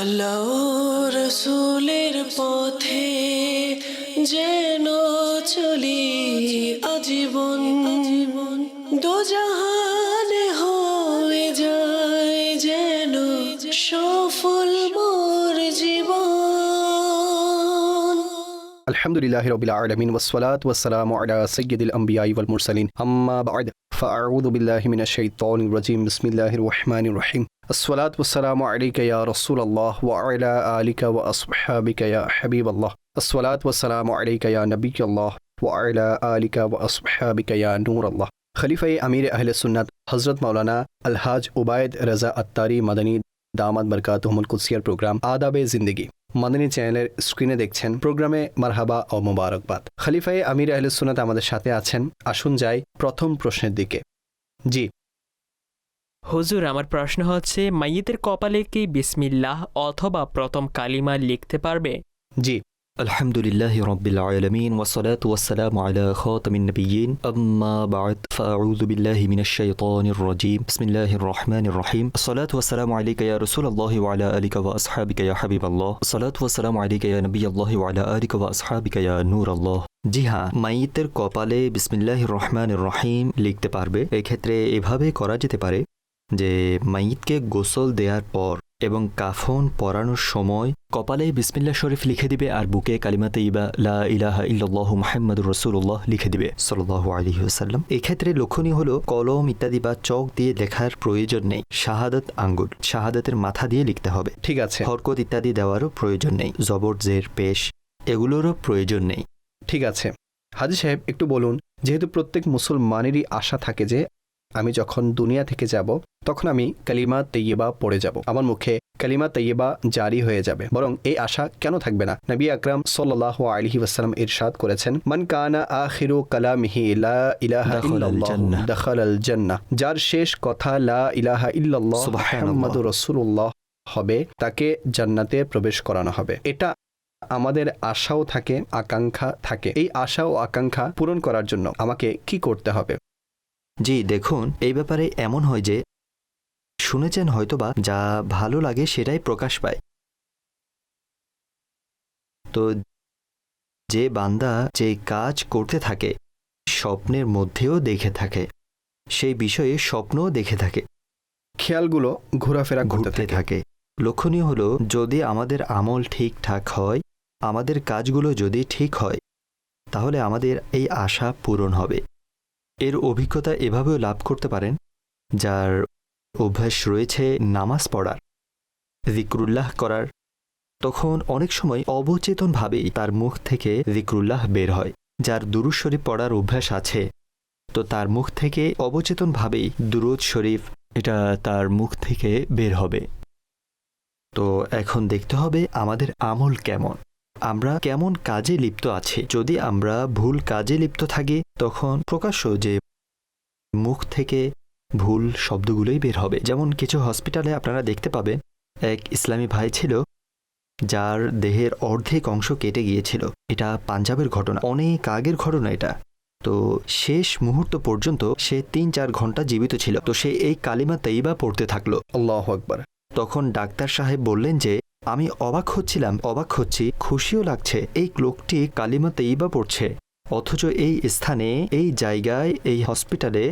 আল্লাহ রসুলের পথে যেন চলি আজীবন, দোজাহানে হয়ে যায় যেন সফল মোর জীবন। আলহামদুলিল্লাহি রাব্বিল আলামিন ওয়াসসালাতু ওয়াসসালামু আলা সাইয়্যিদিল আমবিয়াই ওয়াল মুরসালিন আম্মা বা'দ ফাআউযু বিল্লাহি মিনাশ শাইতানির রাজীম বিসমিল্লাহির রহমানির রহিম আসসালাতু ওয়াসসালামু আলাইকা ইয়া রাসূলাল্লাহ ওয়া আলা আলিকা ওয়া আসহাবিকা ইয়া হাবিবাল্লাহ আসসালাতু ওয়াসসালামু আলাইকা ইয়া নাবিয়াল্লাহ ওয়া আলা আলিকা ওয়া আসহাবিকা ইয়া নূরাল্লাহ। খলিফায়ে আমির আহলে সুন্নাত হযরত মাওলানা আলহাজ উবায়েদ রাজা আত্তারি মাদানী দামাত বরকাতুহুমুল কুদসিয়ার প্রোগ্রাম আদাবে জিন্দেগি মাদানী চ্যানেলের স্ক্রিনে দেখছেন। প্রোগ্রামে মারহাবা ও মোবারকবাদ। খলিফায়ে আমির আহলে সুন্নাত আমাদের সাথে আছেন। আসুন যাই প্রথম প্রশ্নের দিকে। জি হুজুর, আমার প্রশ্ন হচ্ছে, মাইয়িতের কপালে কি বিসমিল্লাহ অথবা প্রথম কালিমা লিখতে পারবে? জি আলহামদুলিল্লাহি রাব্বিল আলামিন ওয়াসসালাতু ওয়াসসালামু আলা খাতামিন নাবিয়্যিন আম্মা বা'দ ফাআউযু বিল্লাহি মিনাশ শাইতানির রাজীম বিসমিল্লাহির রহমানির রহিম আসসালাতু ওয়াসসালামু আলাইকা ইয়া রাসূলাল্লাহি ওয়া আলা আলিকা ওয়া আসহাবিকা ইয়া হাবিবাল্লাহ আসসালাতু ওয়াসসালামু আলাইকা ইয়া নবিয়াল্লাহি ওয়া আলা আলিকা ওয়া আসহাবিকা ইয়া নূরাল্লাহ। জি হ্যাঁ, মাইয়িতের কপালে বিসমিল্লাহির রহমানির রহিম লিখতে পারবে। এক্ষেত্রে এভাবে করা যেতে পারে যে মাইয়িতকে গোসল দেওয়ার পর এবং কাফন পরানোর সময় কপালে বিসমিল্লাহ শরীফ লিখে দিবে আর বুকে কালিমা তাইয়্যিবা লা ইলাহা ইল্লাল্লাহু মুহাম্মাদুর রাসূলুল্লাহ লিখে দিবে সাল্লাল্লাহু আলাইহি ওয়াসাল্লাম। এক্ষেত্রে লক্ষণীয় হলো কলম ইত্যাদি বা চক দিয়ে লেখার প্রয়োজন নেই। শাহাদাত আঙ্গুল, শাহাদাতের মাথা দিয়ে লিখতে হবে। ঠিক আছে, হরকত ইত্যাদি দেওয়ারও প্রয়োজন নেই। জবর, জের, পেশ এগুলোরও প্রয়োজন নেই। ঠিক আছে। হাজী সাহেব একটু বলুন, যেহেতু প্রত্যেক মুসলমানেরই আশা থাকে যে আমি যখন দুনিয়া থেকে যাব তখন আমি কালিমা তাইয়্যিবা পড়ে যাব, আমার মুখে কালিমা তাইয়্যিবা জারি হয়ে যাবে, বরং এই আশা কেন থাকবে না? নবী আকরাম সাল্লাল্লাহু আলাইহি ওয়াসাল্লাম ইরশাদ করেছেন, মান কানা আখিরু কালামিহি লা ইলাহা ইল্লাল্লাহ দাখালাল জান্নাহ, যার শেষ কথা লা ইলাহা ইল্লাল্লাহ মুহাম্মাদুর রাসূলুল্লাহ হবে তাকে জান্নাতে প্রবেশ করানো হবে। এটা আমাদের আশাও থাকে, আকাঙ্ক্ষা থাকে। এই আশা ও আকাঙ্ক্ষা পূরণ করার জন্য আমাকে কি করতে হবে? জি দেখুন, এই ব্যাপারে এমন হয় যে শুনেছেন হয়তোবা যা ভালো লাগে সেটাই প্রকাশ পায়। তো যে বান্দা যে কাজ করতে থাকে স্বপ্নের মধ্যেও দেখে থাকে, সেই বিষয়ে স্বপ্নও দেখে থাকে, খেয়ালগুলো ঘোরাফেরা ঘুরতে থাকে। লক্ষণীয় হলো যদি আমাদের আমল ঠিকঠাক হয়, আমাদের কাজগুলো যদি ঠিক হয়, তাহলে আমাদের এই আশা পূরণ হবে। এর অভিজ্ঞতা এভাবেও লাভ করতে পারেন যার অভ্যাস রয়েছে নামাজ পড়ার, যিকরুল্লাহ করার, তখন অনেক সময় অবচেতনভাবেই তার মুখ থেকে যিকরুল্লাহ বের হয়। যার দুরূদ শরীফ পড়ার অভ্যাস আছে, তো তার মুখ থেকে অবচেতনভাবেই দুরূদ শরীফ এটা তার মুখ থেকে বের হবে। তো এখন দেখতে হবে আমাদের আমল কেমন, আমরা কেমন কাজে লিপ্ত আছি। যদি আমরা ভুল কাজে লিপ্ত থাকি তখন প্রকাশ্য যে মুখ থেকে ভুল শব্দগুলোই বের হবে। যেমন কিছু হসপিটালে আপনারা দেখতে পাবেন এক ইসলামী ভাই ছিল যার দেহের অর্ধেক অংশ কেটে গিয়েছিল। এটা পাঞ্জাবের ঘটনা, অনেক আগের ঘটনা এটা। তো শেষ মুহূর্ত পর্যন্ত সে ৩-৪ ঘন্টা জীবিত ছিল। তো সে এই কালিমা তাইয়্যিবা পড়তে থাকলো। আল্লাহু আকবার। তখন ডাক্তার সাহেব বললেন যে আমি অবাক হচ্ছি, খুশিও লাগছে, এই লোকটি কালিমা তাইয়্যিবা পড়ছে, অথচ এই স্থানে, এই জায়গায়, এই হসপিটালে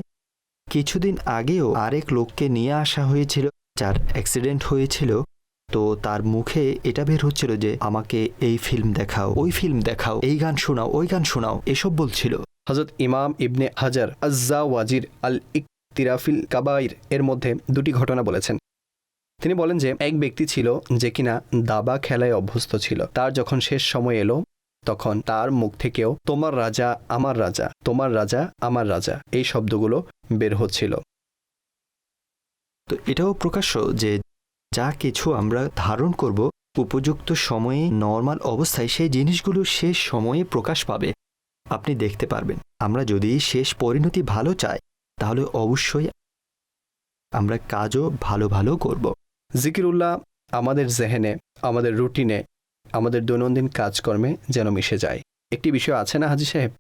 কিছুদিন আগেও আরেক লোককে নিয়ে আসা হয়েছিল যার অ্যাক্সিডেন্ট হয়েছিল। তো তার মুখে এটা বের হচ্ছিল যে আমাকে এই ফিল্ম দেখাও, ওই ফিল্ম দেখাও, এই গান শোনাও, ওই গান শোনাও, এসব বলছিল। হযরত ইমাম ইবনে হাজার আয-যাওয়াজির আল ইকতিরাফিল কাবাইর এর মধ্যে দুটি ঘটনা বলেছেন। তিনি বলেন যে এক ব্যক্তি ছিল যে কিনা দাবা খেলায় অভ্যস্ত ছিল। তার যখন শেষ সময় এলো তখন তার মুখ থেকেও তোমার রাজা আমার রাজা, তোমার রাজা আমার রাজা এই শব্দগুলো বের হচ্ছিল। তো এটাও প্রকাশ্য যে যা কিছু আমরা ধারণ করব উপযুক্ত সময়ে নর্মাল অবস্থায় সেই জিনিসগুলো শেষ সময়ে প্রকাশ পাবে, আপনি দেখতে পারবেন। আমরা যদি শেষ পরিণতি ভালো চাই তাহলে অবশ্যই আমরা কাজও ভালো ভালো করব। জিকিরুল্লাহ আমাদের জেহেনে, আমাদের রুটিনে, আমাদের দৈনন্দিন কাজকর্মে যেন মিশে যায়। একটি বিষয় আছে না হাজী সাহেব,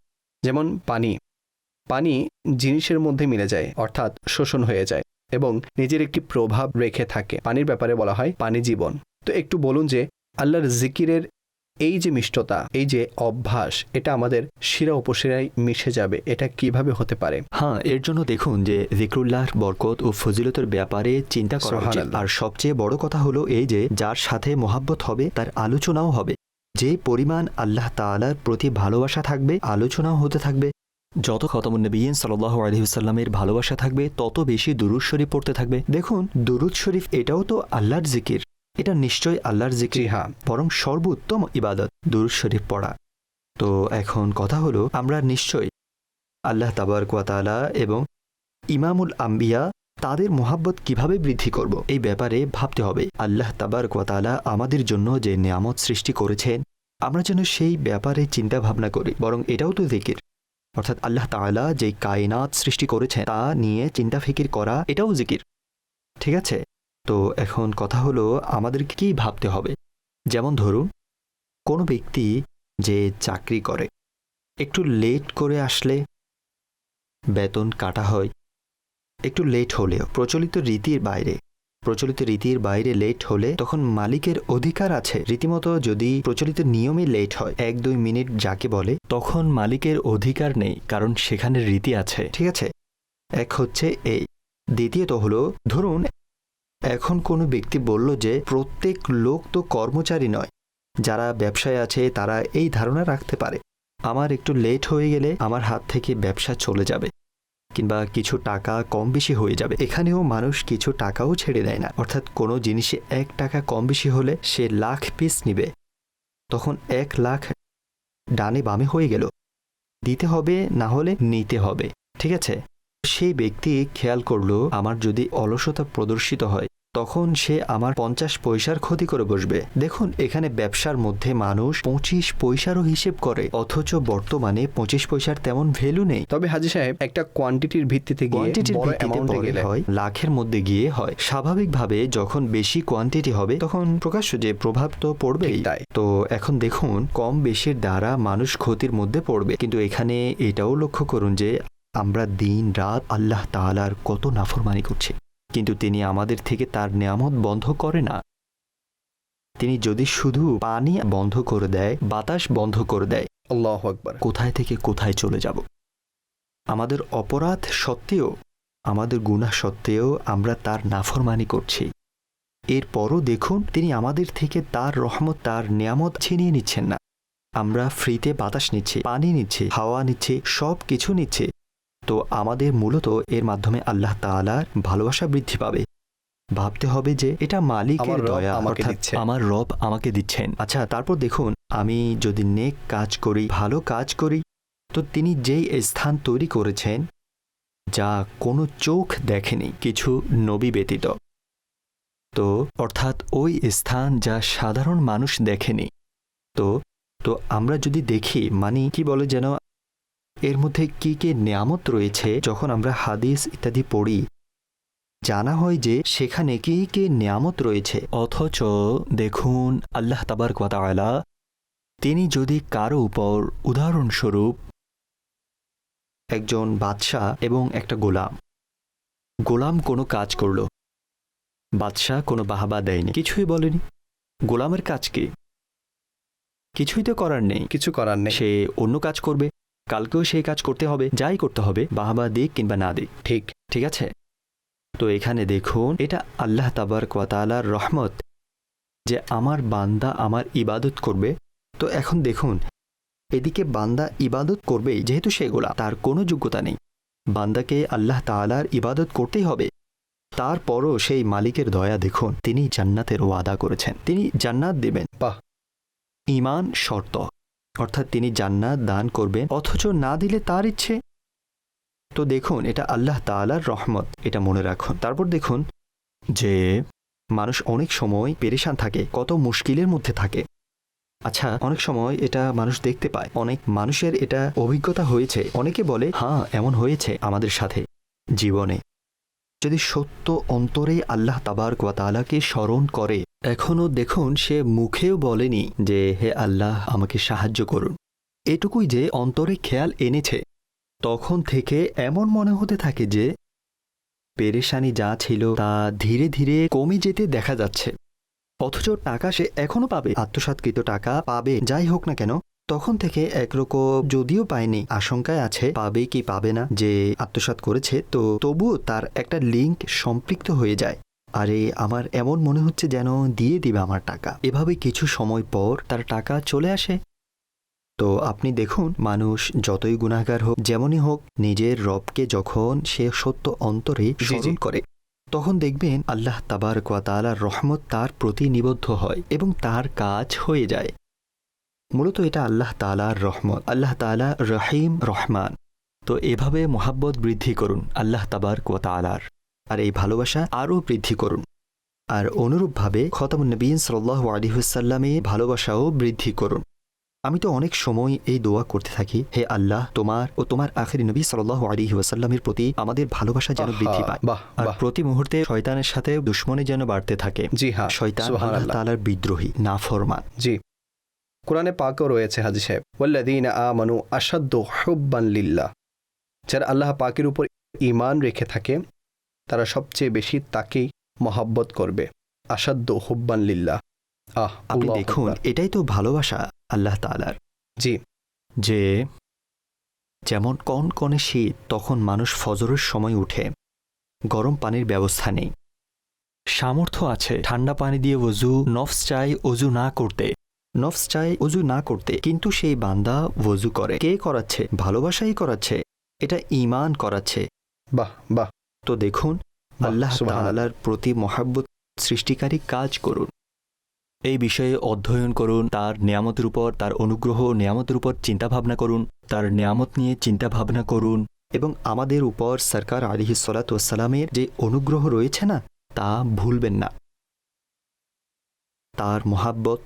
যেমন পানি জিনিসের মধ্যে মিলে যায়, অর্থাৎ শোষণ হয়ে যায় এবং নিজের একটি প্রভাব রেখে থাকে। পানির ব্যাপারে বলা হয় পানি জীবন। তো একটু বলুন যে আল্লাহর জিকিরের এই যে মিষ্টতা, এই যে অভ্যাস, এটা আমাদের শিরা উপশিরায় মিশে যাবে, এটা কিভাবে হতে পারে? হ্যাঁ, এর জন্য দেখুন যে জিক্রুল্লাহর বরকত ও ফজিলতের ব্যাপারে চিন্তা করা উচিত। সুবহানাল্লাহ। আর সবচেয়ে বড় কথা হলো এই যে যার সাথে মোহাব্বত হবে তার আলোচনাও হবে। যে পরিমাণ আল্লাহ তাআলার প্রতি ভালোবাসা থাকবে, আলোচনাও হতে থাকবে। যত খতমুন নবিয়্যিন সাল্লাল্লাহু আলাইহি ওয়াসাল্লামের ভালোবাসা থাকবে, তত বেশি দুরূদ শরীফ পড়তে থাকবে। দেখুন, দুরূদ শরীফ এটাও তো আল্লাহর জিকির, এটা নিশ্চয়ই আল্লাহর জিকির, জি হ্যাঁ। বরং সর্বোত্তম ইবাদত দুরূদ শরীফ পড়া। তো এখন কথা হলো, আমরা নিশ্চয়ই আল্লাহ তাবারক ওয়া তাআলা এবং ইমামুল আম্বিয়া তাদের মোহাব্বত কিভাবে বৃদ্ধি করব, এই ব্যাপারে ভাবতে হবে। আল্লাহ তাবারক ওয়া তাআলা আমাদের জন্য যে নিয়ামত সৃষ্টি করেছেন, আমরা যেন সেই ব্যাপারে চিন্তা ভাবনা করি, বরং এটাও তো জিকির। অর্থাৎ আল্লাহ তাআলা যে কায়নাত সৃষ্টি করেছেন তা নিয়ে চিন্তা ফিকির করা, এটাও জিকির। ঠিক আছে? তো এখন কথা হলো, আমাদেরকে কি ভাবতে হবে? যেমন ধরুন, কোনো ব্যক্তি যে চাকরি করে, একটু লেট করে আসলে বেতন কাটা হয়। একটু লেট হলেও প্রচলিত রীতির বাইরে লেট হলে তখন মালিকের অধিকার আছে রীতিমতো, যদি প্রচলিত নিয়মে লেট হয় 1-2 মিনিট যাকে বলে, তখন মালিকের অধিকার নেই, কারণ সেখানে রীতি আছে। ঠিক আছে? এক হচ্ছে এই। দ্বিতীয়ত হলো, ধরুন এখন কোনো ব্যক্তি বলল যে প্রত্যেক লোক তো কর্মচারী নয়, যারা ব্যবসায় আছে তারা এই ধারণা রাখতে পারে আমার একটু লেট হয়ে গেলে আমার হাত থেকে ব্যবসা চলে যাবে, কিংবা কিছু টাকা কম বেশি হয়ে যাবে। এখানেও মানুষ কিছু টাকাও ছেড়ে দেয় না। অর্থাৎ কোনো জিনিসে 1 টাকা কম বেশি হলে সে 1,00,000 পিস নিবে, তখন 1,00,000 ডানে বামে হয়ে গেল, দিতে হবে না হলে নিতে হবে। ঠিক আছে? সেই ব্যক্তি খেয়াল করলো, আমার যদি অলসতা প্রদর্শিত হয় তখন সে আমার 50 পয়সার ক্ষতি করে বসবে। দেখুন, এখানে ব্যবসার মধ্যে মানুষ 25 পয়সারও হিসেব করে, অথচ বর্তমানে 25 পয়সার তেমন ভ্যালু নেই। তবে হাজী সাহেব, একটা কোয়ান্টিটির ভিত্তিতে গিয়ে কোয়ান্টিটির বড় ভিত্তিতে অ্যামাউন্টে পরে গেলে হয়, লাখের মধ্যে গিয়ে হয়। স্বাভাবিকভাবে যখন বেশি কোয়ান্টিটি হবে তখন প্রকাশ্য যে প্রভাব তো পড়বেই। তাই। তো এখন দেখুন, কম বেশির দ্বারা মানুষ ক্ষতির মধ্যে পড়বে। কিন্তু এখানে এটাও লক্ষ্য করুন যে আমরা দিন রাত আল্লাহ তাআলার কত নাফরমানি করছি, কিন্তু তিনি আমাদের থেকে তার নিয়ামত বন্ধ করে না। তিনি যদি শুধু পানি বন্ধ করে দেয়, বাতাস বন্ধ করে দেয়, আল্লাহু আকবার। কোথায় থেকে কোথায় চলে যাব? আমাদের অপরাধ সত্ত্বেও, আমাদের গুনাহ সত্ত্বেও আমরা তার নাফরমানি করছি। এরপরও দেখুন, তিনি আমাদের থেকে তার রহমত, তার নিয়ামত ছিনিয়ে নিচ্ছেন না। আমরা ফ্রিতে বাতাস নিচ্ছি, পানি নিচ্ছি, হাওয়া নিচ্ছি, সব কিছু নিচ্ছি। তো আমাদের মূলত এর মাধ্যমে আল্লাহ তাআলার ভালোবাসা বৃদ্ধি পাবে। ভাবতে হবে যে এটা মালিকের আমার রব দয়া, আমাকে অর্থাৎ দিচ্ছে। আমার রব আমাকে দিচ্ছেন। আচ্ছা, তারপর দেখুন, আমি যদি নেক কাজ করি, ভালো কাজ করি, তো তিনি যেই স্থান তৈরি করেছেন যা কোনো চোখ দেখেনি কিছু নবী ব্যতীত, তো অর্থাৎ ওই স্থান যা সাধারণ মানুষ দেখেনি, তো তো আমরা যদি দেখি, মানে কি বলে যেন, এর মধ্যে কি কি নিয়ামত রয়েছে, যখন আমরা হাদিস ইত্যাদি পড়ি জানা হয় যে সেখানে কি কি নিয়ামত রয়েছে। অথচ দেখুন, আল্লাহ তাবারক ওয়া তাআলা তিনি যদি কারো উপর, উদাহরণস্বরূপ একজন বাদশাহ এবং একটা গোলাম কোনো কাজ করল, বাদশাহ কোনো বাহাবা দেয়নি, কিছুই বলেনি, গোলামের কাজ কি? কিছুই তো করার নেই, কিছু করার নেই। সে অন্য কাজ করবে, কালকেও সেই কাজ করতে হবে, যাই করতে হবে, বাহাবা দিক কিংবা না দিক। ঠিক আছে? তো এখানে দেখুন, এটা আল্লাহ তাবারক ওয়া তাআলার রহমত যে আমার বান্দা আমার ইবাদত করবে। তো এখন দেখুন, এদিকে বান্দা ইবাদত করবেই, যেহেতু সে গোলাম, তার কোনো যোগ্যতা নেই, বান্দাকে আল্লাহ তাআলার ইবাদত করতেই হবে। তারপরও সেই মালিকের দয়া দেখুন, তিনি জান্নাতের ওয়াদা করেছেন, তিনি জান্নাত দেবেন। বাহ! ঈমান শর্ত, অর্থাৎ তিনি জান্নাত দান করবেন, অথচ না দিলে তার ইচ্ছে। তো দেখুন, এটা আল্লাহ তাআলার রহমত, এটা মনে রাখুন। তারপর দেখুন যে মানুষ অনেক সময় পেরেশান থাকে, কত মুশকিলের মধ্যে থাকে। আচ্ছা, অনেক সময় এটা মানুষ দেখতে পায়, অনেক মানুষের এটা অভিজ্ঞতা হয়েছে। অনেকে বলে, হ্যাঁ, এমন হয়েছে আমাদের সাথে জীবনে। যদি সত্য অন্তরে আল্লাহ তাবারক ওয়া তাআলাকে স্মরণ করে, এখনও দেখুন সে মুখেও বলেনি যে হে আল্লাহ আমাকে সাহায্য করুন, এটুকুই যে অন্তরে খেয়াল এনেছে, তখন থেকে এমন মনে হতে থাকে যে পেরেশানি যা ছিল তা ধীরে ধীরে কমে যেতে দেখা যাচ্ছে। অথচ টাকা সে এখনো পাবে, আত্মসাৎকৃত টাকা পাবে, যাই হোক না কেন। তখন থেকে একরকম যদিও পায়নি, আশঙ্কায় আছে পাবে কি পাবে না, যে আত্মসাৎ করেছে, তো তবুও তার একটা লিঙ্ক সম্পৃক্ত হয়ে যায়। আরে আমার এমন মনে হচ্ছে যেন দিয়ে দিবে আমার টাকা। এভাবে কিছু সময় পর তার টাকা চলে আসে। তো আপনি দেখুন, মানুষ যতই গুনাহগার হোক, যেমনই হোক, নিজের রবকে যখন সে সত্য অন্তরে স্মরণ করে, তখন দেখবেন আল্লাহ তাবারক ওয়া তাআলার রহমত তার প্রতি নিবদ্ধ হয় এবং তার কাজ হয়ে যায়। মূলত এটা আল্লাহ তাআলার রহমত। আল্লাহ তাআলা রহিম রহমান। তো এভাবে মোহাব্বত বৃদ্ধি করুন আল্লাহ তাবারক ওয়া তাআলার, আর এই ভালোবাসা আরও বৃদ্ধি করুন। আর অনুরূপভাবে খতামুন নবীন সাল্লাল্লাহু আলাইহি ওয়াসাল্লামের ভালোবাসাও বৃদ্ধি করুন। আমি তো অনেক সময় এই দোয়া করতে থাকি, হে আল্লাহ, তোমার ও তোমার আখিরি নবী সাল্লাল্লাহু আলাইহি ওয়াসাল্লামের প্রতি আমাদের ভালোবাসা যেন বৃদ্ধি পায়, বাহ আর বাহ, প্রতি মুহূর্তে শয়তানের সাথে দুশ্মনী যেন বাড়তে থাকে। জি হ্যাঁ, শয়তান আল্লাহ সুবহানাল্লাহ। তাআলার বিদ্রোহী, নাফরমান। জি, কোরআনে পাকও রয়েছে হাজী সাহেব, ওয়াল্লাযীনা আমানু আশাদ্দু হুব্বান লিল্লাহ। যারা আল্লাহ পাকের উপর ঈমান রেখে থাকে তারা সবচেয়ে বেশি তাকেই মহব্বত করবে। আশাদ্দু হুব্বান লিল্লাহ। আপনি আল্লাহু দেখুন, আকবার। এটাই তো ভালোবাসা আল্লাহ তাআলার। জি, যে যেমন কনকনে শীত, তখন মানুষ ফজরের সময় উঠে, গরম পানির ব্যবস্থা নেই, সামর্থ্য আছে ঠান্ডা পানি দিয়ে ওযু, নফস চাই ওযু না করতে, কিন্তু সেই বান্দা ওযু করে। কে করাচ্ছে? ভালোবাসাই করাচ্ছে, এটা ঈমান করাচ্ছে। বাহ বাহ, তো দেখুন, বাহ, আল্লাহ সুবহানাল্লাহ। তাআলার প্রতি মহব্বত সৃষ্টিকারী কাজ করুন, এই বিষয়ে অধ্যয়ন করুন, তার নিয়ামতের উপর, তার অনুগ্রহ নিয়ামতের উপর চিন্তাভাবনা করুন, তার নিয়ামত নিয়ে চিন্তাভাবনা করুন, এবং আমাদের উপর সরকার আলাইহিস সালাতু ওয়াস সালামের যে অনুগ্রহ রয়েছে না, তা ভুলবেন না। তার মহাব্বত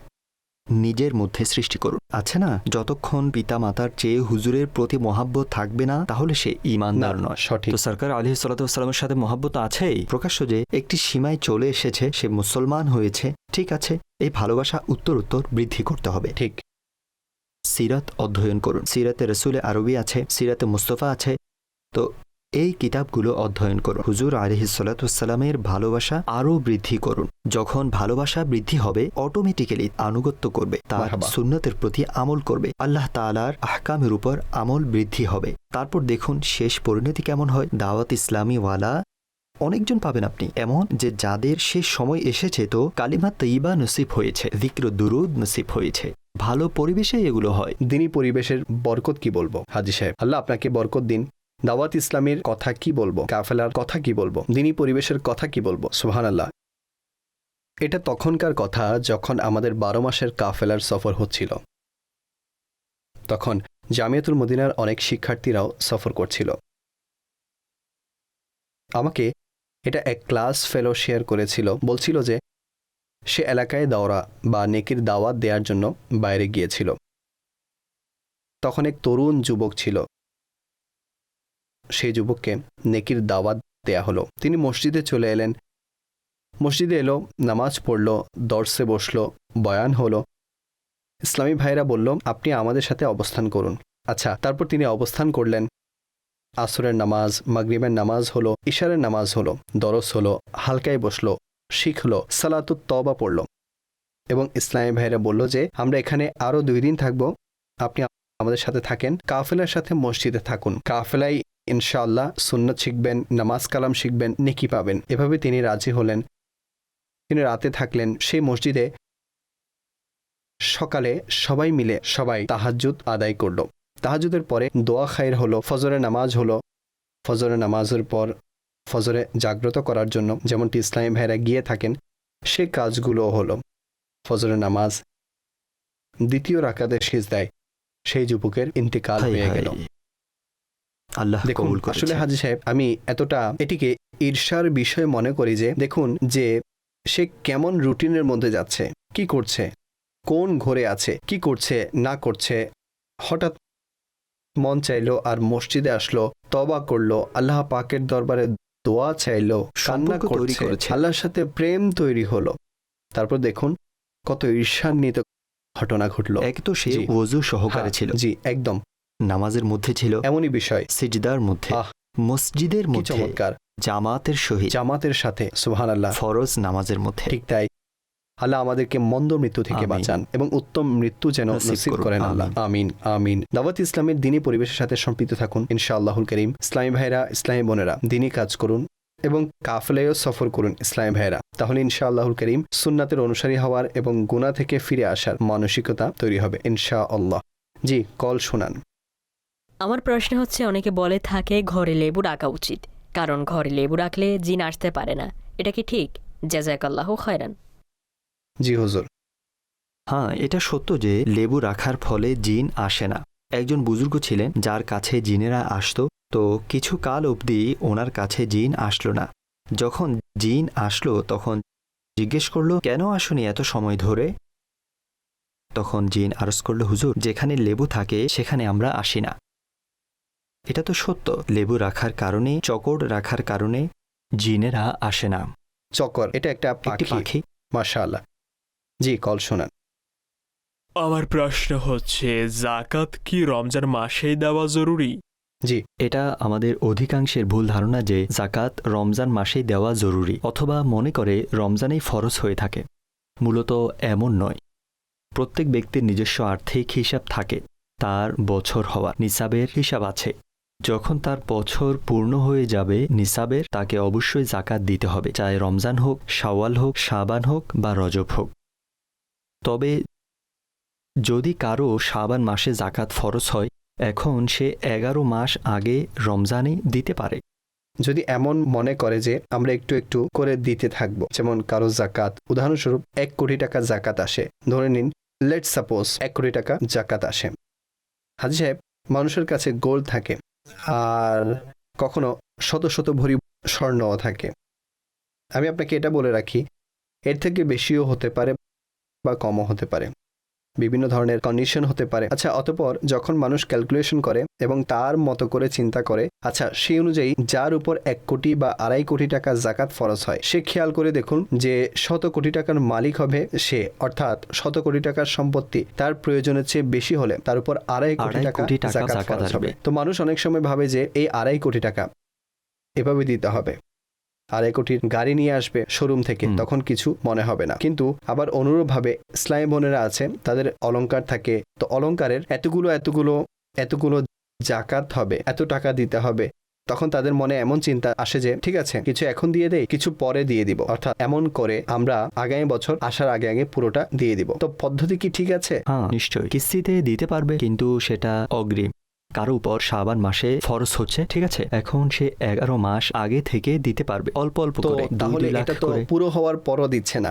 নিজের মধ্যে সৃষ্টি করুন। আছে না, যতক্ষণ পিতা মাতার চেয়ে হুজুরের প্রতি মহাব্বত থাকবে না, তাহলে সে ঈমানদার না, নয়। সঠিক। তো সরকার আলাইহিস সালাতু ওয়াস সালামের সাথে মহাব্বত আছেই, প্রকাশ্য যে একটি সীমায় চলে এসেছে, সে মুসলমান হয়েছে, ঠিক আছে, এই ভালোবাসা উত্তর বৃদ্ধি করতে হবে। ঠিক। সিরাত অধ্যয়ন করুন, সিরাতে রসুলে আরবি আছে, সিরাতে মুস্তফা আছে, তো এই কিতাবগুলো অধ্যয়ন করুন। হুজুর আলাইহিস সালাতু ওয়াস সালামের ভালোবাসা আরও বৃদ্ধি করুন। যখন ভালোবাসা বৃদ্ধি হবে, অটোমেটিক্যালি আনুগত্য করবে, তার মারহাবা। সুন্নতের প্রতি আমল করবে, আল্লাহ তাআলার আহকামের উপর আমল বৃদ্ধি হবে। তারপর দেখুন শেষ পরিণতি কেমন হয়। দাওয়াত ইসলামী ওয়ালা অনেকজন পাবেন আপনি এমন, যে যাদের শেষ সময় এসেছে, তো কালিমা তৈয়্যিবা নসিব হয়েছে, যিকর দুরুদ নসিব হয়েছে, ভালো পরিবেশে এগুলো হয়। দিনী পরিবেশের বরকত কি বলবো হাজী সাহেব, আল্লাহ আপনাকে বরকত দিন। দাওয়াত ইসলামের কথা কি বলবো, কাফেলার কথা কি বলবো, দিনী পরিবেশের কথা কি বলবো। সুবহানাল্লাহ। এটা তখনকার কথা যখন আমাদের 12 মাসের কাফেলার সফর হচ্ছিল। তখন জামিয়াতুল মদিনার অনেক শিক্ষার্থীরাও সফর করছিল। আমাকে এটা এক ক্লাস ফেলো শেয়ার করেছিল, বলছিল যে সে এলাকায় দাওরা বা নেকির দাওয়াত দেওয়ার জন্য বাইরে গিয়েছিল। তখন এক তরুণ যুবক ছিল, সেই যুবককে নেকির দাওয়াত দেয়া হলো। তিনি মসজিদে চলে এলেন, মসজিদে এলো, নামাজ পড়ল, দর্সে বসলো, বয়ান হলো। ইসলামী ভাইরা বলল, আপনি আমাদের সাথে অবস্থান করুন। আচ্ছা, তারপর তিনি অবস্থান করলেন। আসরের নামাজ, মাগরিবের নামাজ হলো, ইশারের নামাজ হলো, দরস হলো, হালকায় বসলো, শিখলো, সালাতুত তওবা পড়ল। এবং ইসলামী ভাইরা বলল যে আমরা এখানে আরও 2 দিন থাকবো, আপনি আমাদের সাথে থাকেন, কাফেলার সাথে মসজিদে থাকুন, কাফেলাই ইনশাআল্লাহ সুন্নাত শিখবেন, নামাজ কালাম শিখবেন, নেকি পাবেন। এভাবে তিনি রাজি হলেন। তিনি রাতে থাকলেন সেই মসজিদে। সকালে সবাই মিলে তাহাজ্জুদ আদায় করল। তাহাজ্জুদের পরে দোয়া খায়ের হলো, ফজরের নামাজ হলো। ফজরের নামাজের পর ফজরে জাগ্রত করার জন্য যেমনটি ইসলামী ভাইরা গিয়ে থাকেন, সে কাজগুলো হলো। ফজরের নামাজ, দ্বিতীয় রাকাতের সিজদায় সেই যুবকের ইন্তেকাল হায় হয়ে হায়, গেল। আল্লাহ দেখুন, কবুল করেছে। আসলে হাজী সাহেব, আমি এতটা এটিকে ঈর্ষার বিষয় মনে করি যে দেখুন যে সে কেমন রুটিনের মধ্যে যাচ্ছে, কি করছে, কোন ঘরে আছে, কি করছে না করছে। হঠাৎ মন চাইলো আর মসজিদে আসলো, তওবা করলো, আল্লাহ পাকের দরবারে দোয়া চাইলো, কান্না সম্পর্ক তৈরি করছে, করেছে। আল্লাহর সাথে প্রেম তৈরি হলো। তারপর দেখুন কত ঈর্ষান্বিত ঘটনা ঘটলো। এক তো সে জি। ওযু সহকারে হ্যাঁ, ছিল, জি একদম নামাজের মধ্যে ছিল, এমনই বিষয়। সিজদার মধ্যে, আহ, মসজিদের কি মধ্যে, চমৎকার, জামাতের সহিত, জামাতের সাথে, সুবহানাল্লাহ, ফরজ নামাজের মধ্যে। ঠিক তাই। আল্লাহ আমাদেরকে মন্দ মৃত্যু থেকে আমিন। বাঁচান এবং উত্তম মৃত্যু যেন নসিব নসিব করুন। করেন আল্লাহ। আমিন। আমিন আমিন। দাওয়াত ইসলামের দিনী পরিবেশের সাথে সম্পৃক্ত থাকুন ইনশাআল্লাহুল করিম। ইসলামী ভাইরা, ইসলামী বোনেরা, দিনী কাজ করুন এবং কাফেলায়ও সফর করুন ইসলামী ভাইরা। তাহলে ইনশাআল্লাহুল করিম সুন্নাতের অনুসারী হওয়ার এবং গুনাহ থেকে ফিরে আসার মানসিকতা তৈরি হবে ইনশাআল্লাহ। জি, কল শোনান। আমার প্রশ্ন হচ্ছে, অনেকে বলে থাকে ঘরে লেবু রাখা উচিত, কারণ ঘরে লেবু রাখলে জিন আসতে পারে না। এটা কি ঠিক? জাযাকাল্লাহু খায়রান। জি হুজুর। হ্যাঁ, এটা সত্য যে লেবু রাখার ফলে জিন আসে না। একজন বুজুর্গ ছিলেন যার কাছে জিনেরা আসতো, তো কিছু কাল অবধি ওনার কাছে জিন আসলো না। যখন জিন আসলো তখন জিজ্ঞেস করলো, কেন আসুনি এত সময় ধরে? তখন জিন আরজ করলো, হুজুর, যেখানে লেবু থাকে সেখানে আমরা আসি না। এটা তো সত্য, লেবু রাখার কারণে, চকড় রাখার কারণে জিনেরা আসে না। চকর এটা একটা একটি পাখি। মাশাআল্লাহ। জি, কল শোনান। আমার প্রশ্ন হচ্ছে, জাকাত কি রমজান মাসেই দেওয়া জরুরি? জি, এটা আমাদের অধিকাংশের ভুল ধারণা যে জাকাত রমজান মাসেই দেওয়া জরুরি, অথবা মনে করে রমজানেই ফরজ হয়ে থাকে। মূলত এমন নয়। প্রত্যেক ব্যক্তির নিজস্ব আর্থিক হিসাব থাকে, তার বছর হওয়া নিসাবের হিসাব আছে। যখন তার বছর পূর্ণ হয়ে যাবে নিসাবের, তাকে অবশ্যই জাকাত দিতে হবে, চাই রমজান হোক, শাওয়াল হোক, শাবান হোক বা রজব হোক। তবে যদি কারো শাবান মাসে জাকাত ফরজ হয়, এখন সে 11 মাস আগে রমজানে দিতে পারে। যদি এমন মনে করে যে আমরা একটু একটু করে দিতে থাকবো, যেমন কারো জাকাত, উদাহরণস্বরূপ 1 কোটি টাকা জাকাত আসে, ধরে নিন, লেটস সাপোজ 1 কোটি টাকা জাকাত আসে। হাজী সাহেব, মানুষের কাছে গোল্ড থাকে আর কখনো শত শত ভরি স্বর্ণও থাকে। আমি আপনাকে এটা বলে রাখি, এর থেকে বেশিও হতে পারে বা কমও হতে পারে, বিভিন্ন ধরনের কন্ডিশন হতে পারে। আচ্ছা, অতঃপর যখন মানুষ ক্যালকুলেশন করে এবং তার মতো করে চিন্তা করে, আচ্ছা সেই অনুযায়ী যার উপর 1 কোটি বা 2.5 কোটি টাকা জাকাত ফরজ হয়, সে খেয়াল করে দেখুন যে 100 কোটি টাকার মালিক হবে সে, অর্থাৎ 100 কোটি টাকার সম্পত্তি তার প্রয়োজনের চেয়ে বেশি হলে তার উপর 2.5 কোটি টাকা জাকাত ফরজ হবে। তো মানুষ অনেক সময় ভাবে যে এই 2.5 কোটি টাকা এভাবে দিতে হবে, 2.5 কোটির গাড়ি নিয়ে আসবে শোরুম থেকে, তখন কিছু মনে হবে না। কিন্তু আবার অনুরূপভাবে ইসলামী বোনেরা আছে, তাদের অলংকার থাকে, তো অলংকারের এতগুলো জাকাত হবে, এত টাকা দিতে হবে, তখন তাদের মনে এমন চিন্তা আসে যে ঠিক আছে, কিছু এখন দিয়ে দেই, কিছু পরে দিয়ে দিব, অর্থাৎ এমন করে আমরা আগামী বছর আসার আগে আগে পুরোটা দিয়ে দিব। তো পদ্ধতি কি ঠিক আছে? হ্যাঁ, নিশ্চয়ই কিস্তিতে দিতে পারবে, কিন্তু সেটা অগ্রিম। কারো উপর শাবান মাসে ফরজ হচ্ছে, ঠিক আছে, এখন সে 11 মাস আগে থেকে দিতে পারবে, অল্প অল্প করে, তাহলে 2 লাখ এটা তো করে। পুরো হওয়ার পরও দিচ্ছে না।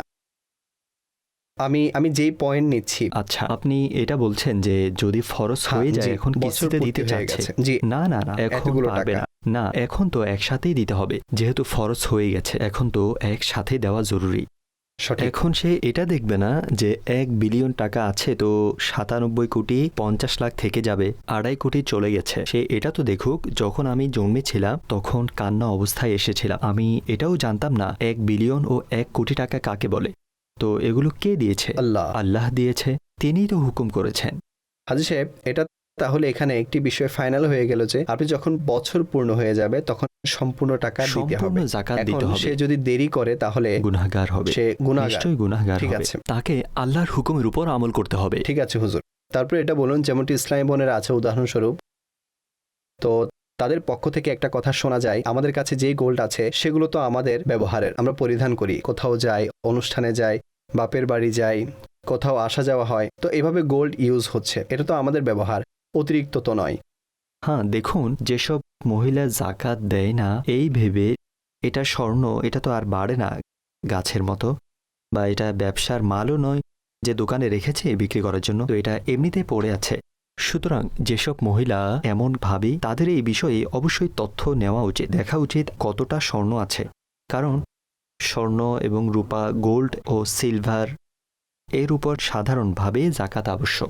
আমি যেই পয়েন্ট নিচ্ছি, আচ্ছা, আপনি এটা বলছেন যে যদি ফরজ হয়ে যায়, এখন কিস্তিতে দিতে চাচ্ছে। জি, না, এখন এতগুলো পারবে টাকা। না। না, এখন তো একসাথেই দিতে হবে, যেহেতু ফরজ হয়ে গেছে, এখন তো একসাথে দেওয়া জরুরি। সঠিক। এখন সে এটা দেখবে না যে 1 বিলিয়ন টাকা আছে, তো 97 কোটি 50 লাখ থেকে যাবে, 2.5 কোটি চলে গেছে। সে এটা তো দেখুক, যখন আমি জন্মেছিলাম তখন কান্না অবস্থায় এসেছিলাম, আমি এটাও জানতাম না 1 বিলিয়ন ও 1 কোটি টাকা কাকে বলে। তো এগুলো কে দিয়েছে? আল্লাহ দিয়েছে, তিনিই তো হুকুম করেছেন। হাজী সাহেব, এটা তাহলে এখানে একটি বিষয় ফাইনাল হয়ে গেল যে আপনি যখন বছর পূর্ণ হয়ে যাবে তখন সম্পূর্ণ টাকা দিতে সম্পূর্ণ হবে, যাকাত দিতে এখন হবে। সে যদি দেরি করে তাহলে গুনাহগার হবে, সে গুনাহগার। নিশ্চয়ই গুনাহগার ঠিক হবে। আছে। তাকে আল্লাহর হুকুমের উপর আমল করতে হবে। ঠিক আছে হুজুর। তারপরে এটা বলুন, যেমনটি ইসলামী বোনেরা আছে উদাহরণস্বরূপ, তো তাদের পক্ষ থেকে একটা কথা শোনা যায়, আমাদের কাছে যেই গোল্ড আছে সেগুলো তো আমাদের ব্যবহারের, আমরা পরিধান করি, কোথাও যাই, অনুষ্ঠানে যাই, বাপের বাড়ি যাই, কোথাও আসা যাওয়া হয়, তো এভাবে গোল্ড ইউজ হচ্ছে, এটা তো আমাদের ব্যবহার, অতিরিক্ত তো নয়। হ্যাঁ, দেখুন, যেসব মহিলা জাকাত দেয় না এই ভেবে এটা স্বর্ণ, এটা তো আর বাড়ে না গাছের মতো, বা এটা ব্যবসার মালও নয় যে দোকানে রেখেছে বিক্রি করার জন্য, তো এটা এমনিতে পড়ে আছে। সুতরাং যেসব মহিলা এমন ভাবে, তাদের এই বিষয়ে অবশ্যই তথ্য নেওয়া উচিত, দেখা উচিত কতটা স্বর্ণ আছে, কারণ স্বর্ণ এবং রূপা, গোল্ড ও সিলভার, এর উপর সাধারণভাবে জাকাত আবশ্যক।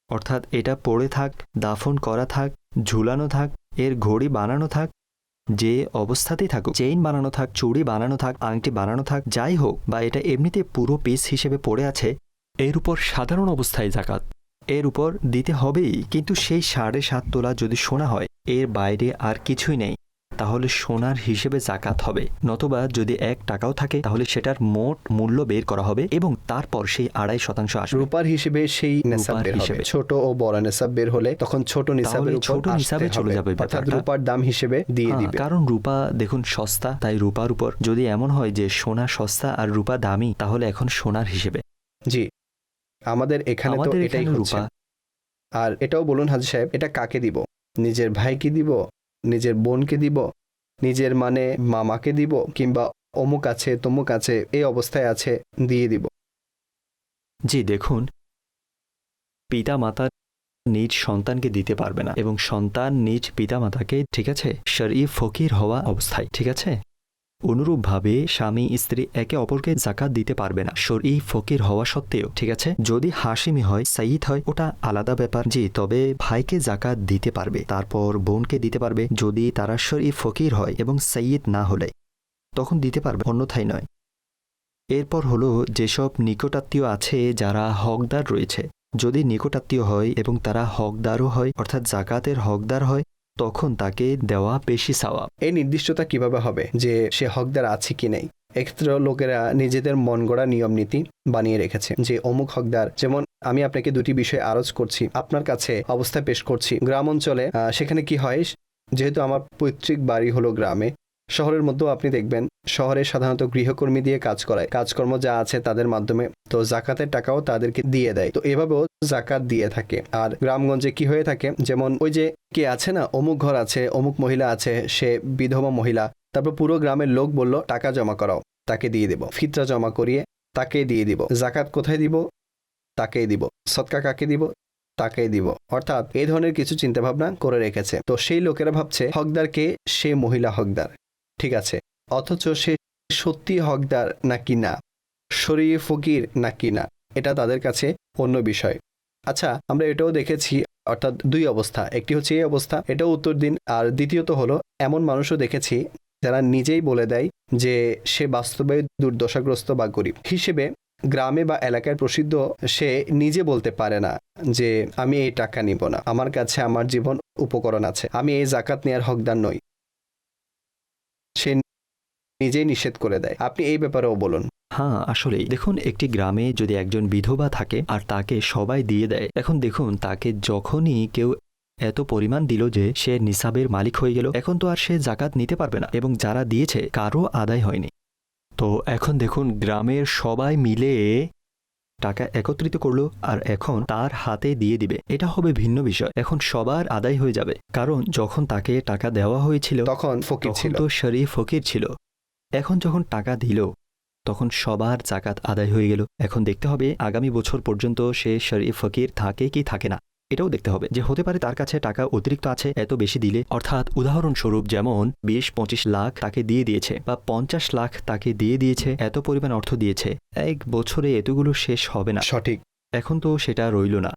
অর্থাৎ এটা পড়ে থাক, দাফন করা থাক, ঝুলানো থাক, এর ঘড়ি বানানো থাক, যে অবস্থাতেই থাকুক, চেইন বানানো থাক, চুড়ি বানানো থাক, আংটি বানানো থাক, যাই হোক, বা এটা এমনিতে পুরো পিস হিসেবে পড়ে আছে, এর উপর সাধারণ অবস্থায় জাকাত এর উপর দিতে হবেই। কিন্তু সেই 7.5 তোলা যদি সোনা হয়, এর বাইরে আর কিছুই নেই, তাহলে সোনার হিসেবে জাকাত হবে, নতুবা যদি 1 টাকাও থাকে তাহলে সেটার মোট মূল্য বের করা হবে এবং তারপর সেই 2.5% আসবে। রূপার হিসেবে সেই নেসাব রূপার বের হবে। হিসেবে। ছোট ও বড় নেসাব বের হলে তখন ছোট নিসাবের তাহলে উপর ছোট নিসাবে আসতে চলে হবে। যাবে অর্থাৎ ব্যাপারটা। রূপার দাম হিসেবে দিয়ে হ্যাঁ, দিবে। কারণ রূপা দেখুন সস্তা, তাই রূপার উপর যদি এমন হয় যে সোনা সস্তা আর রূপা দামি, তাহলে এখন সোনার হিসেবে। জি, আমাদের এখানে তো আমাদের এটাই এখানে হচ্ছে। রূপা। আর এটাও বলুন হাজী সাহেব, এটা কাকে দিব? নিজের ভাইকে দিব, নিজের বোনকে দিব, নিজের মানে মামাকে দিব, কিংবা অমুক আছে তমুক আছে এই অবস্থায় আছে দিয়ে দিব? জি দেখুন, পিতা মাতা নিজ সন্তানকে দিতে পারবে না এবং সন্তান নিজ পিতা মাতাকে, ঠিক আছে, শরঈ ফকির হওয়া অবস্থায়, ঠিক আছে। অনুরূপভাবে স্বামী স্ত্রী একে অপরকে জাকাত দিতে পারবে না শরঈ ফকির হওয়া সত্ত্বেও, ঠিক আছে। যদি হাশিমি হয়, সাইয়্যিদ হয়, ওটা আলাদা ব্যাপার। জি, তবে ভাইকে জাকাত দিতে পারবে, তারপর বোনকে দিতে পারবে যদি তারা শরঈ ফকির হয় এবং সাইয়্যিদ না হলে, তখন দিতে পারবে, অন্যথায় নয়। এরপর হলো যেসব নিকটাত্মীয় আছে যারা হকদার রয়েছে, যদি নিকটাত্মীয় হয় এবং তারা হকদারও হয়, অর্থাৎ জাকাতের হকদার হয়, তখন তাকে দেওয়া বেশি সওয়াব। এই নির্দিষ্টতা কিভাবে হবে যে সে হকদার আছে কি নেই? এক্ষেত্রে লোকেরা নিজেদের মন গড়া নিয়ম নীতি বানিয়ে রেখেছে যে অমুক হকদার। যেমন আমি আপনাকে দুটি বিষয় আরজ করছি, আপনার কাছে অবস্থা পেশ করছি। গ্রাম অঞ্চলে সেখানে কি হয়, যেহেতু আমার পৈতৃক বাড়ি হলো গ্রামে, শহরের মধ্যেও আপনি দেখবেন শহরে সাধারণত গৃহকর্মী দিয়ে কাজ করায়, কাজকর্ম যা আছে তাদের মাধ্যমে, তো জাকাতের টাকাও তাদেরকে দিয়ে দেয়, তো এভাবেও জাকাত দিয়ে থাকে। আর গ্রামগঞ্জে কি হয়ে থাকে, যেমন ওই যে কে আছে না, অমুক ঘর আছে, অমুক মহিলা আছে, সে বিধবা মহিলা, তারপর পুরো গ্রামের লোক বলল টাকা জমা করাও, তাকে দিয়ে দেব, ফিতরা জমা করিয়ে তাকেই দিয়ে দিব, জাকাত কোথায় দিব, তাকেই দিব, সদকা কাকে দিব, তাকেই দিব। অর্থাৎ এই ধরনের কিছু চিন্তাভাবনা করে রেখেছে। তো সেই লোকেরা ভাবছে হকদারকে সে মহিলা হকদার, ঠিক আছে, অথচ সে সত্যি হকদার নাকি না, শরঈ ফকির নাকি না, এটা তাদের কাছে অন্য বিষয়। আচ্ছা, আমরা এটাও দেখেছি, অর্থাৎ দুই অবস্থা, একটি হচ্ছে এই অবস্থা, এটাও উত্তর দিন। আর দ্বিতীয়ত হলো এমন মানুষও দেখেছি যারা নিজেই বলে দেয় যে সে বাস্তবে দুর্দশাগ্রস্ত বা গরিব হিসেবে গ্রামে বা এলাকায় প্রসিদ্ধ, সে নিজে বলতে পারে না যে আমি এই টাকা নিব না, আমার কাছে আমার জীবন উপকরণ আছে, আমি এই জাকাত নেয়ার হকদার নই, সে নিজেই নিষেধ করে দেয়। আপনি এই ব্যাপারেও বলুন। হ্যাঁ, আসলেই দেখুন, একটি গ্রামে যদি একজন বিধবা থাকে আর তাকে সবাই দিয়ে দেয়, এখন দেখুন তাকে যখনই কেউ এত পরিমাণ দিল যে সে নিসাবের মালিক হয়ে গেল, এখন তো আর সে জাকাত নিতে পারবে না এবং যারা দিয়েছে কারো আদায় হয়নি। তো এখন দেখুন গ্রামের সবাই মিলে টাকা একত্রিত করলো আর এখন তার হাতে দিয়ে দিবে, এটা হবে ভিন্ন বিষয়। এখন সবার আদায় হয়ে যাবে, কারণ যখন তাকে টাকা দেওয়া হয়েছিল তখন ফকির তখন ছিল। তো শরীফ ফকির ছিল। এখন যখন টাকা দিল তখন সবার জাকাত আদায় হয়ে গেল। এখন দেখতে হবে আগামী বছর পর্যন্ত সে শরীফ ফকির থাকে কি থাকে না, এটাও দেখতে হবে। যে হতে পারে তার কাছে টাকা অতিরিক্ত আছে, এত বেশি দিলে, অর্থাৎ উদাহরণস্বরূপ যেমন 20-25 লাখ তাকে দিয়ে দিয়েছে বা 50 লাখ তাকে দিয়ে দিয়েছে, এত পরিমাণ অর্থ দিয়েছে, এক বছরে এতগুলো শেষ হবে না। সঠিক। এখন তো সেটা রইল না,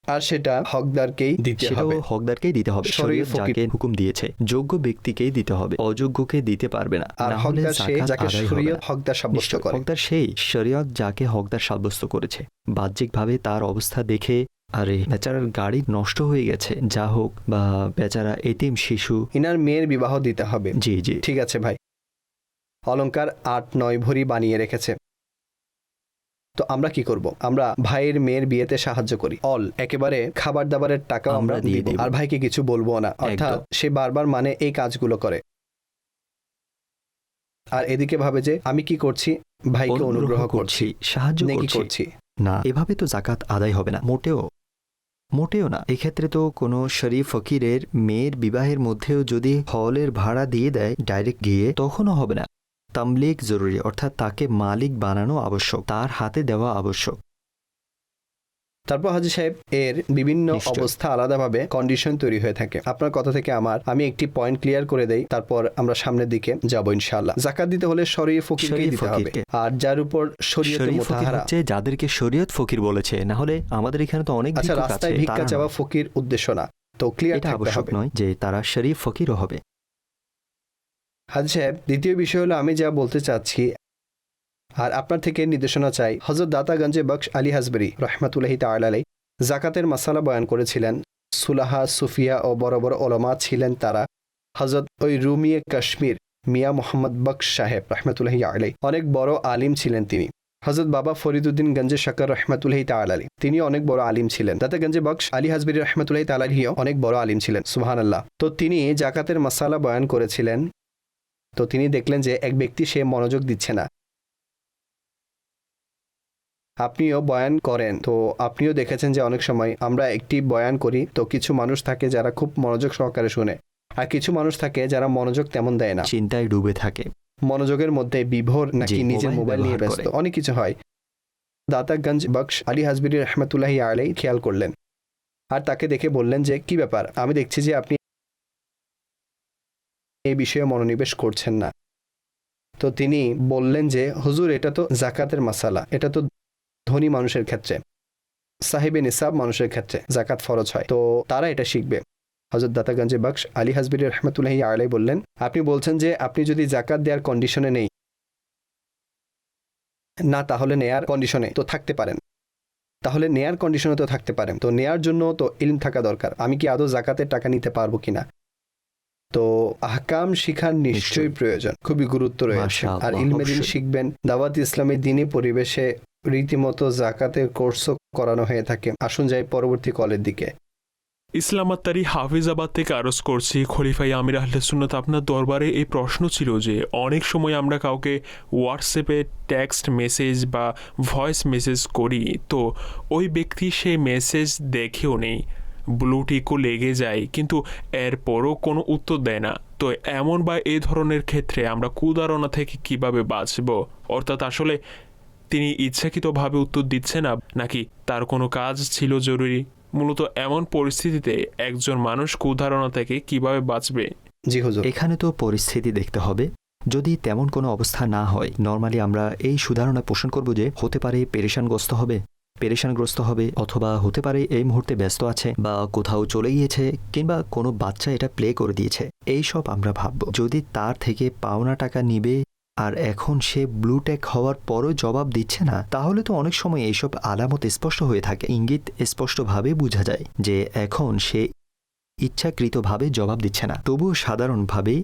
আর সেটা হকদারকেই দিতে সেটাও হবে, হকদারকেই দিতে হবে। শরীফ শরীয়ত ফকির। যাকে হুকুম দিয়েছে যোগ্য ব্যক্তিকেই দিতে হবে, অযোগ্যকে দিতে পারবে না। আর না হলে হকদার সে জাকাত যাকে আদায় হবে শরীয়ত না। হকদার সাব্যস্ত নিশ্চয়, করে। হকদার সেই শরীয়ত যাকে হকদার সাব্যস্ত করেছে। বাহ্যিকভাবে তার অবস্থা দেখে আরে বেচারার গাড়ি নষ্ট হয়ে গেছে, যা হোক, বা বেচারা এতিম শিশু, ইনার মেয়ের বিবাহ দিতে হবে। জি জি, ঠিক আছে ভাই, অলংকার 8-9 ভরি বানিয়ে রেখেছে, তো আমরা কি করব? আমরা ভাইয়ের মেয়ের বিয়েতে সাহায্য করি, একেবারে খাবার দাবারের টাকাও আমরা আমরা দিয়ে দিব, দিব। আর ভাইকে কিছু বলবো না। অর্থাৎ একদম। সে বারবার মানে এই কাজগুলো করে, আর এদিকে ভাবে যে আমি কি করছি, ভাইকে অনুগ্রহ করছি, সাহায্য নেকি করছি। করছি। না, এভাবে তো জাকাত আদায় হবে না, মোটেও মোটেও না। এক্ষেত্রে তো কোনো শরীফ ফকিরের মেয়ের বিবাহের মধ্যেও যদি হলের ভাড়া দিয়ে দেয় ডাইরেক্ট গিয়ে, তখনও হবে না। তামলিক জরুরি, অর্থাৎ তাকে মালিক বানানো আবশ্যক, তার হাতে দেওয়া আবশ্যক। তারপর হাজী সাহেব, এর বিভিন্ন নিশ্চয়। অবস্থা আলাদাভাবে কন্ডিশন তৈরি হয়ে থাকে। আপনার কথা থেকে আমি একটি পয়েন্ট ক্লিয়ার করে দেই, তারপর আমরা সামনের দিকে যাব ইনশাআল্লাহ। জাকাত দিতে হলে শরীয়ত ফকিরকে শরীয়ত দিতে হবে, ফকিরকে। আর যার উপর শরীয়তে শরীফ ফকির মুতাহারা। হচ্ছে যাদেরকে শরীয়ত ফকির বলেছে, না হলে আমাদের এখানে তো অনেক আচ্ছা, ভিক্ষুক আছে, রাস্তায় ভিক্ষা তারা চাওয়া নয়। ফকির উদ্দেশ্য না, তো ক্লিয়ার এটা থাকতে আবশ্যক হবে। নয় যে তারা শরীফ ফকিরও হবে। হাজী সাহেব, দ্বিতীয় বিষয় হলো আমি যা বলতে চাচ্ছি আর আপনার থেকে নির্দেশনা চাই। হযরত দাতাগঞ্জে বখশ আলী হাজবরি রহমাতুল্লাহি তাআলা আলাইহি জাকাতের মাসালা বয়ান করেছিলেন। সুলাহা, সুফিয়া ও বড় বড় ওলামা ছিলেন তারা হজরত ওই রুমিয়ে কাশ্মীর মিয়া মোহাম্মদ বক্স সাহেব রহমতুল্লাহি আলাই অনেক বড় আলিম ছিলেন তিনি। হজরত বাবা ফরিদুদ্দিন গঞ্জে শাকর রহমতুল্লাহি তাআলা তিনি অনেক বড় আলিম ছিলেন। দাতা গঞ্জে বক্স আলী হাজবির রহমতুল্লাহি তাআলাহিও অনেক বড় আলিম ছিলেন, সুবহানাল্লাহ। তো তিনি জাকাতের মাসালা বয়ান করেছিলেন। তো তিনি দেখলেন যে এক ব্যক্তি সে মনোযোগ দিচ্ছে না। আপনিও বয়ান করেন, তো আপনিও দেখেছেন যে অনেক সময় আমরা একটি বয়ান করি তো কিছু মানুষ থাকে যারা খুব মনোযোগ সহকারে শুনে, আর কিছু মানুষ থাকে যারা মনোযোগ তেমন দেয় না, চিন্তায় ডুবে থাকে, মনোযোগের মধ্যে বিভোর নাকি জি, নিজের মোবাইল মোবাইল নিয়ে ব্যবহার ব্যস্ত, করে। অনেক কিছু হয়। দাতাগঞ্জ বক্স আলী হাজবির রহমতুল্লাহি আলাই খেয়াল করলেন আর তাকে দেখে বললেন যে কি ব্যাপার, আমি দেখছি যে আপনি এই বিষয়ে মনোনিবেশ করছেন না। তো তিনি বললেন যে হুজুর, এটা তো জাকাতের মাসালা, এটা তো ধনী মানুষের ক্ষেত্রে, সাহেবে নিসাব মানুষের ক্ষেত্রে জাকাত ফরজ হয়, তো তারা এটা শিখবে। হযরত দাতাগঞ্জে বক্স আলী হাজবির রহমতুল্লাহি আলাই বললেন, আপনি বলছেন যে আপনি যদি জাকাত দেওয়ার কন্ডিশনে নেই না, তাহলে নেয়ার কন্ডিশনে তো থাকতে পারেন, তাহলে নেয়ার কন্ডিশনে তো থাকতে পারেন, তো নেয়ার জন্য তো ইলম থাকা দরকার, আমি কি আদৌ জাকাতের টাকা নিতে পারবো কিনা। তো আহকাম শিখার নিশ্চয়ই প্রয়োজন, খুবই গুরুত্ব রয়েছে। মাশাআল্লাহ, আর ইলমে দিন অবশ্যই। শিখবেন। দাওয়াত ইসলামী দিনী পরিবেশে রীতিমতো জাকাতের কোর্সও করানো হয়ে থাকে। আসুন যাই পরবর্তী কলের দিকে। ইসলামাত্তারি হাফিজাবাদ থেকে আরজ করছি, খলিফাই আমির আহলে সুন্নাত, আপনার দরবারে এই প্রশ্ন ছিল যে অনেক সময় আমরা কাউকে হোয়াটসঅ্যাপে টেক্সট মেসেজ বা ভয়েস মেসেজ করি, তো ওই ব্যক্তি সেই মেসেজ দেখেও নেই, ব্লুটিকও লেগে যায়, কিন্তু এরপরও কোনো উত্তর দেয় না। তো এমন বা এই ধরনের ক্ষেত্রে আমরা কুদারণা থেকে কিভাবে বাঁচব? অর্থাৎ আসলে তিনি ইচ্ছাকৃতভাবে উত্তর দিচ্ছে না, নাকি তার কোনো কাজ ছিল জরুরি? মূলত এমন পরিস্থিতিতে একজন মানুষ কুধারণা থেকে কিভাবে বাঁচবে? জি হুজুর। এখানে তো পরিস্থিতি দেখতে হবে। যদি তেমন কোনো অবস্থা না হয়, নর্মালি আমরা এই সুধারণা পোষণ করব যে হতে পারে পেরেশানগ্রস্ত হবে, অথবা হতে পারে এই মুহূর্তে ব্যস্ত আছে বা কোথাও চলে গিয়েছে, কিংবা কোনো বাচ্চা এটা প্লে করে দিয়েছে, এই সব আমরা ভাবব। যদি তার থেকে পাওনা টাকা নিবে আর এখন সে ব্লুটেক হওয়ার পরও জবাব দিচ্ছে না, তাহলে তো অনেক সময় এইসব আলামত স্পষ্ট হয়ে থাকে, ইঙ্গিত স্পষ্টভাবে বোঝা যায় যে এখন সে ইচ্ছাকৃতভাবে জবাব দিচ্ছে না। তবুও সাধারণভাবে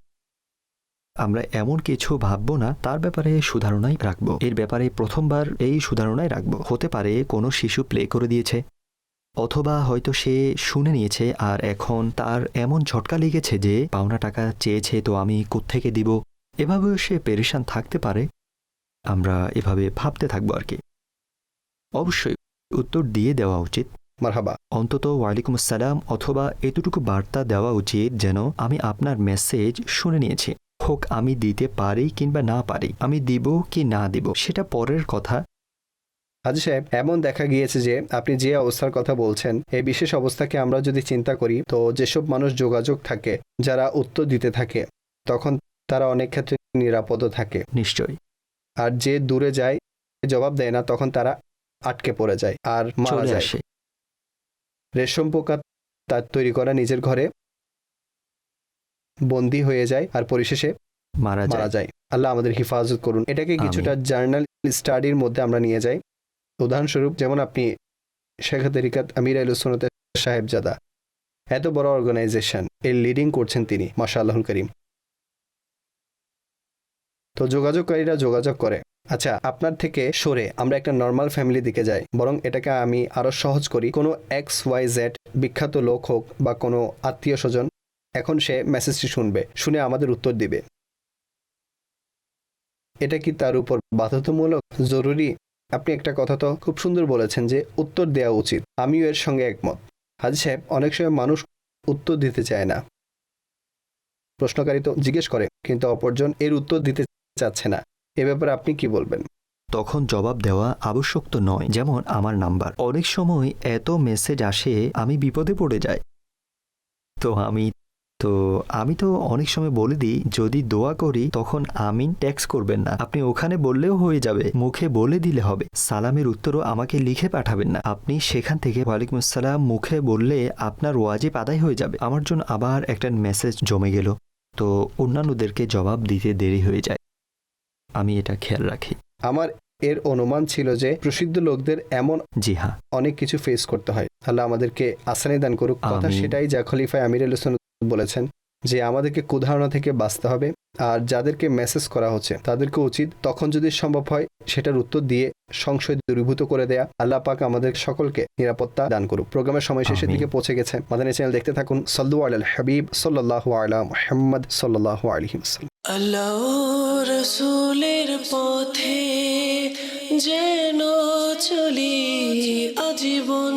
আমরা এমন কিছু ভাববো না, তার ব্যাপারে সুধারণাই রাখবো। এর ব্যাপারে প্রথমবার এই সুধারণাই রাখবো। হতে পারে কোনো শিশু প্লে করে দিয়েছে, অথবা হয়তো সে শুনে নিয়েছে আর এখন তার এমন ঝটকা লেগেছে যে পাওনা টাকা চেয়েছে, তো আমি কোত্থেকে দিব, এভাবেও সে পেরেশান থাকতে পারে। আমরা এভাবে ভাবতে থাকবো আর কি। অবশ্যই উত্তর দিয়ে দেওয়া উচিত, মারহাবা। অন্তত ওয়ালাইকুম আসসালাম, অথবা এতটুকু বার্তা দেওয়া উচিত যেন আমি আপনার মেসেজ শুনে নিয়েছি, হোক আমি দিতে পারি কিংবা না পারি, আমি দিব কি না দিব সেটা পরের কথা। হাজী সাহেব, এমন দেখা গিয়েছে যে আপনি যে অবস্থার কথা বলছেন, এই বিশেষ অবস্থাকে আমরা যদি চিন্তা করি, তো যেসব মানুষ যোগাযোগ থাকে, যারা উত্তর দিতে থাকে, তখন তারা অনেক ক্ষেত্রে নিরাপদ থাকে। নিশ্চয়ই আর যে দূরে যায়, জবাব দেয় না, তখন তারা আটকে পড়ে যায় আর মারা চলে যায়। আসে। রেশম পোকা তার তৈরি করা নিজের ঘরে বন্দী হয়ে যায় আর পরিশেষে মারা মারা যায়। যায়। আল্লাহ আমাদের হিফাজত করুন। এটাকে কিছুটা জার্নাল স্টাডির মধ্যে আমরা নিয়ে যাই। উদাহরণস্বরূপ, যেমন আপনি শেখ তরিকাত আমির আহলে সুন্নাত সাহেবজাদা, এত বড় অর্গানাইজেশন এর লিডিং করছেন তিনি, মাশাআল্লাহুল করিম। তো যোগাযোগকারীরা যোগাযোগ করে। আচ্ছা, আপনার থেকে সরে আমরা একটা নর্মাল ফ্যামিলি দিকে যাই, বরং এটাকে আমি আরো সহজ করি। কোনো XYZ বিখ্যাত লোক হোক বা কোনো আত্মীয় স্বজন, এখন সে মেসেজটি শুনবে, শুনে আমাদের উত্তর দিবে। এটা কি তার উপর বাধ্যতামূলক, জরুরি? আপনি একটা কথা তো খুব সুন্দর বলেছেন যে উত্তর দেওয়া উচিত, আমিও এর সঙ্গে একমত। হাজী সাহেব, অনেক সময় মানুষ উত্তর দিতে চায় না, প্রশ্নকারী তো জিজ্ঞেস করে কিন্তু অপরজন এর উত্তর দিতে চাচ্ছে না, এ ব্যাপারে আপনি কি বলবেন? তখন জবাব দেওয়া আবশ্যক তো নয়। যেমন আমার নাম্বার, অনেক সময় এত মেসেজ আসে আমি বিপদে পড়ে যাই, তো আমি তো অনেক সময় বলে দিই, যদি দোয়া করি তখন আমিন টেক্সট করবেন না, আপনি ওখানে বললেও হয়ে যাবে, মুখে বলে দিলে হবে। সালামের উত্তরও আমাকে লিখে পাঠাবেন না, আপনি সেখান থেকে ওয়ালাইকুম আসসালাম মুখে বললে আপনার ওয়াজিব আদায় হয়ে যাবে। আমার জন্য আবার একটা মেসেজ জমে গেল, তো অন্যান্যদেরকে জবাব দিতে দেরি হয়ে যায়, আমি এটা খেয়াল রাখি। আমার এর অনুমান ছিল যে প্রসিদ্ধ লোকদের এমন জি হ্যাঁ, অনেক কিছু ফেস করতে হয়। আল্লাহ আমাদেরকে আসানি দান করুক। কথা আমিন। সেটাই যা খলিফা আমির আহলে সুন্নাত বলেছেন যে আমাদেরকে কুধারণা থেকে বাঁচতে হবে। আর যাদেরকে মেসেজ করা হচ্ছে তাদেরকে উচিত তখন যদি সম্ভব হয় সেটার উত্তর দিয়ে সংশয় দূরীভূত করে দেয়া। আল্লাহ পাক আমাদের সকলকে নিরাপত্তা দান করুক। প্রোগ্রামের সময় শেষের দিকে পৌঁছে গেছে। মাদানী চ্যানেল দেখতে থাকুন। সাল্লু আলাল হাবিব সাল্লাল্লাহু আলা মুহাম্মদ সাল্লাল্লাহু আলাইহি ওয়াসাল্লাম। আল্লাহ রসুলের পথে যেন চলি আজীবন।